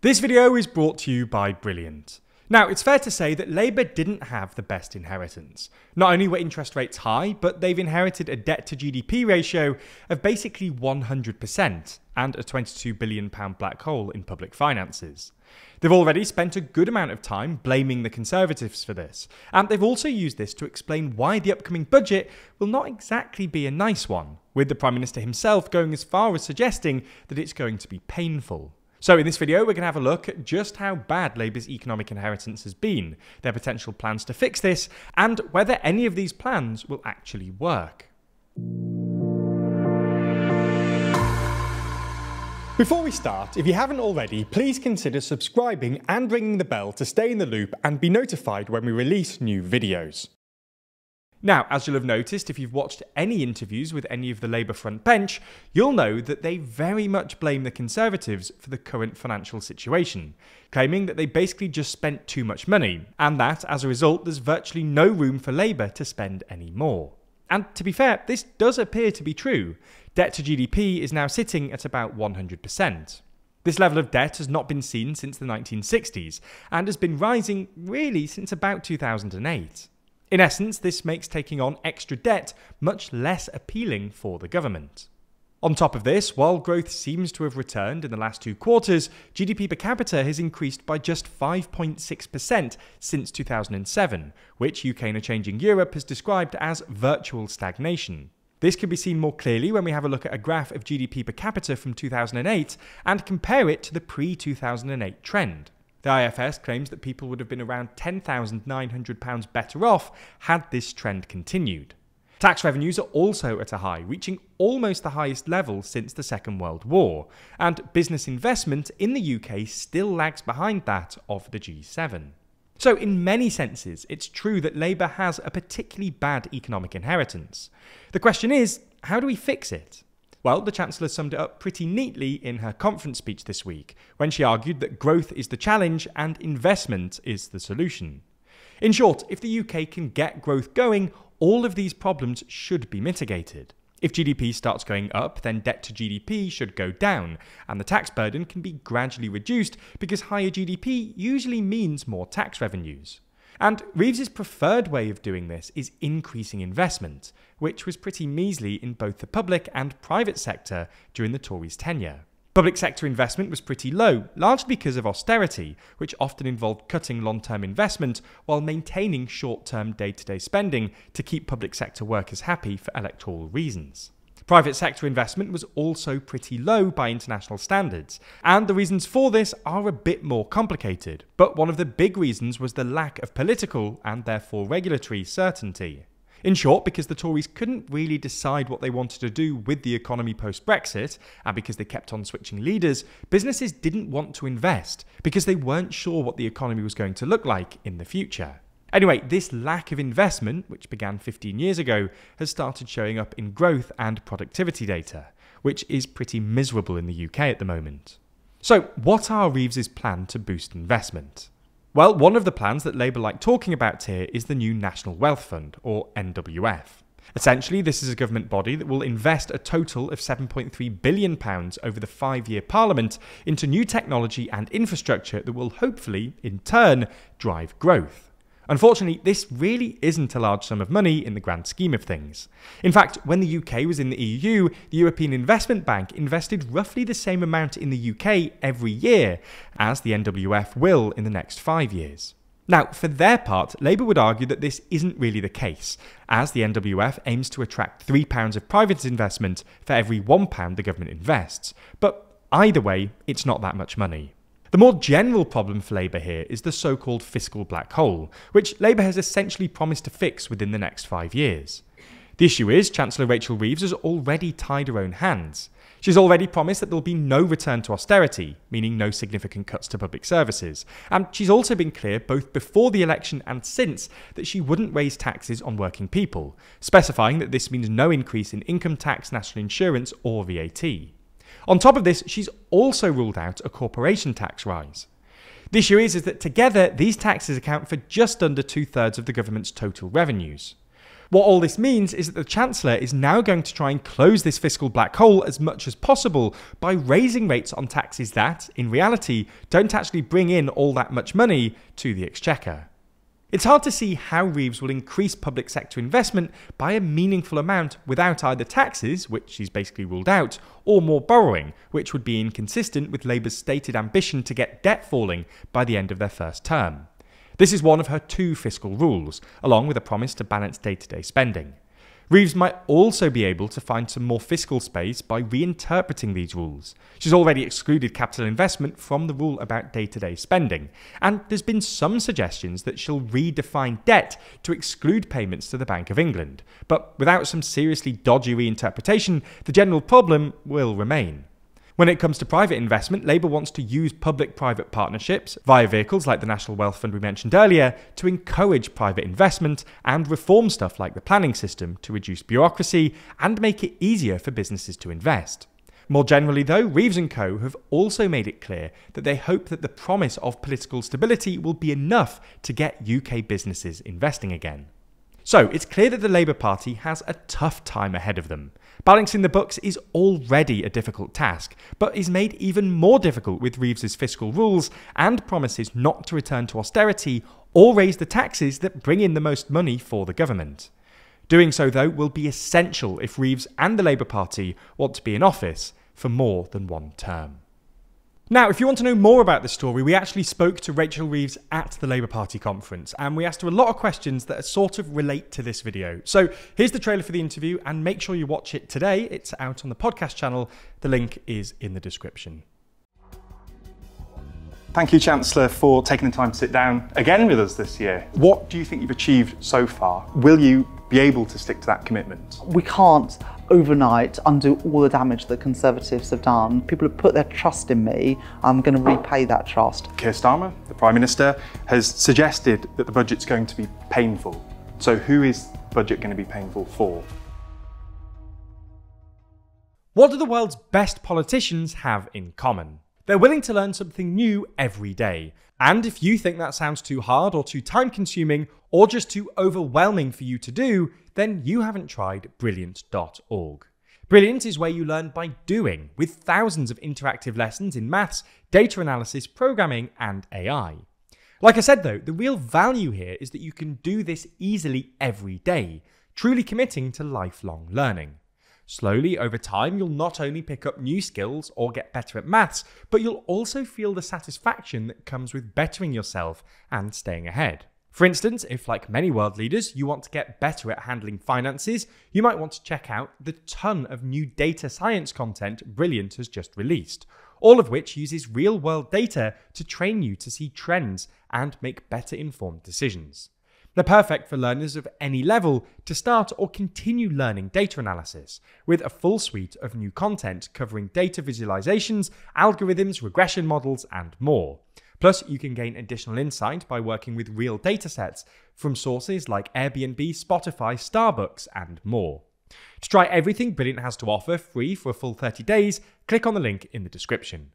This video is brought to you by Brilliant. Now, it's fair to say that Labour didn't have the best inheritance. Not only were interest rates high, but they've inherited a debt to GDP ratio of basically 100% and a £22 billion black hole in public finances. They've already spent a good amount of time blaming the Conservatives for this, and they've also used this to explain why the upcoming budget will not exactly be a nice one, with the Prime Minister himself going as far as suggesting that it's going to be painful. So in this video, we're going to have a look at just how bad Labour's economic inheritance has been, their potential plans to fix this, and whether any of these plans will actually work. Before we start, if you haven't already, please consider subscribing and ringing the bell to stay in the loop and be notified when we release new videos. Now, as you'll have noticed if you've watched any interviews with any of the Labour front bench, you'll know that they very much blame the Conservatives for the current financial situation, claiming that they basically just spent too much money, and that, as a result, there's virtually no room for Labour to spend any more. And to be fair, this does appear to be true. Debt to GDP is now sitting at about 100%. This level of debt has not been seen since the 1960s, and has been rising really since about 2008. In essence, this makes taking on extra debt much less appealing for the government. On top of this, while growth seems to have returned in the last 2 quarters, GDP per capita has increased by just 5.6% since 2007, which UK and a Changing Europe has described as virtual stagnation. This can be seen more clearly when we have a look at a graph of GDP per capita from 2008 and compare it to the pre-2008 trend. The IFS claims that people would have been around £10,900 better off had this trend continued. Tax revenues are also at a high, reaching almost the highest level since the Second World War, and business investment in the UK still lags behind that of the G7. So in many senses, it's true that Labour has a particularly bad economic inheritance. The question is, how do we fix it? Well, the Chancellor summed it up pretty neatly in her conference speech this week, when she argued that growth is the challenge and investment is the solution. In short, if the UK can get growth going, all of these problems should be mitigated. If GDP starts going up, then debt to GDP should go down, and the tax burden can be gradually reduced because higher GDP usually means more tax revenues. And Reeves's preferred way of doing this is increasing investment, which was pretty measly in both the public and private sector during the Tories' tenure. Public sector investment was pretty low, largely because of austerity, which often involved cutting long-term investment while maintaining short-term day-to-day spending to keep public sector workers happy for electoral reasons. Private sector investment was also pretty low by international standards, and the reasons for this are a bit more complicated, but one of the big reasons was the lack of political, and therefore regulatory, certainty. In short, because the Tories couldn't really decide what they wanted to do with the economy post-Brexit, and because they kept on switching leaders, businesses didn't want to invest, because they weren't sure what the economy was going to look like in the future. Anyway, this lack of investment, which began 15 years ago, has started showing up in growth and productivity data, which is pretty miserable in the UK at the moment. So, what are Reeves's plan to boost investment? Well, one of the plans that Labour like talking about here is the new National Wealth Fund, or NWF. Essentially, this is a government body that will invest a total of £7.3 billion over the 5-year Parliament into new technology and infrastructure that will hopefully, in turn, drive growth. Unfortunately, this really isn't a large sum of money in the grand scheme of things. In fact, when the UK was in the EU, the European Investment Bank invested roughly the same amount in the UK every year as the NWF will in the next 5 years. Now, for their part, Labour would argue that this isn't really the case, as the NWF aims to attract £3 of private investment for every £1 the government invests. But either way, it's not that much money. The more general problem for Labour here is the so-called fiscal black hole, which Labour has essentially promised to fix within the next 5 years. The issue is, Chancellor Rachel Reeves has already tied her own hands. She's already promised that there will be no return to austerity, meaning no significant cuts to public services. And she's also been clear, both before the election and since, that she wouldn't raise taxes on working people, specifying that this means no increase in income tax, national insurance or VAT. On top of this, she's also ruled out a corporation tax rise. The issue is that together, these taxes account for just under 2/3 of the government's total revenues. What all this means is that the Chancellor is now going to try and close this fiscal black hole as much as possible by raising rates on taxes that, in reality, don't actually bring in all that much money to the Exchequer. It's hard to see how Reeves will increase public sector investment by a meaningful amount without either taxes, which she's basically ruled out, or more borrowing, which would be inconsistent with Labour's stated ambition to get debt falling by the end of their first term. This is one of her 2 fiscal rules, along with a promise to balance day-to-day spending. Reeves might also be able to find some more fiscal space by reinterpreting these rules. She's already excluded capital investment from the rule about day-to-day spending, and there's been some suggestions that she'll redefine debt to exclude payments to the Bank of England. But without some seriously dodgy reinterpretation, the general problem will remain. When it comes to private investment, Labour wants to use public-private partnerships via vehicles like the National Wealth Fund we mentioned earlier to encourage private investment and reform stuff like the planning system to reduce bureaucracy and make it easier for businesses to invest. More generally though, Reeves & Co have also made it clear that they hope that the promise of political stability will be enough to get UK businesses investing again. So it's clear that the Labour Party has a tough time ahead of them. Balancing the books is already a difficult task, but is made even more difficult with Reeves's fiscal rules and promises not to return to austerity or raise the taxes that bring in the most money for the government. Doing so, though, will be essential if Reeves and the Labour Party want to be in office for more than one term. Now, if you want to know more about this story, we actually spoke to Rachel Reeves at the Labour Party conference, and we asked her a lot of questions that sort of relate to this video. So here's the trailer for the interview, and make sure you watch it today. It's out on the podcast channel. The link is in the description. Thank you, Chancellor, for taking the time to sit down again with us this year. What do you think you've achieved so far? Will you be able to stick to that commitment? We can't overnight undo all the damage that Conservatives have done. People have put their trust in me. I'm going to repay that trust. Keir Starmer, the Prime Minister, has suggested that the budget's going to be painful. So who is the budget going to be painful for? What do the world's best politicians have in common? They're willing to learn something new every day. And if you think that sounds too hard or too time-consuming or just too overwhelming for you to do, then you haven't tried Brilliant.org. Brilliant is where you learn by doing, with thousands of interactive lessons in maths, data analysis, programming, and AI. Like I said though, the real value here is that you can do this easily every day, truly committing to lifelong learning. Slowly, over time, you'll not only pick up new skills or get better at maths, but you'll also feel the satisfaction that comes with bettering yourself and staying ahead. For instance, if like many world leaders, you want to get better at handling finances, you might want to check out the ton of new data science content Brilliant has just released, all of which uses real-world data to train you to see trends and make better informed decisions. They're perfect for learners of any level to start or continue learning data analysis, with a full suite of new content covering data visualizations, algorithms, regression models, and more. Plus, you can gain additional insight by working with real datasets from sources like Airbnb, Spotify, Starbucks, and more. To try everything Brilliant has to offer free for a full 30 days, click on the link in the description.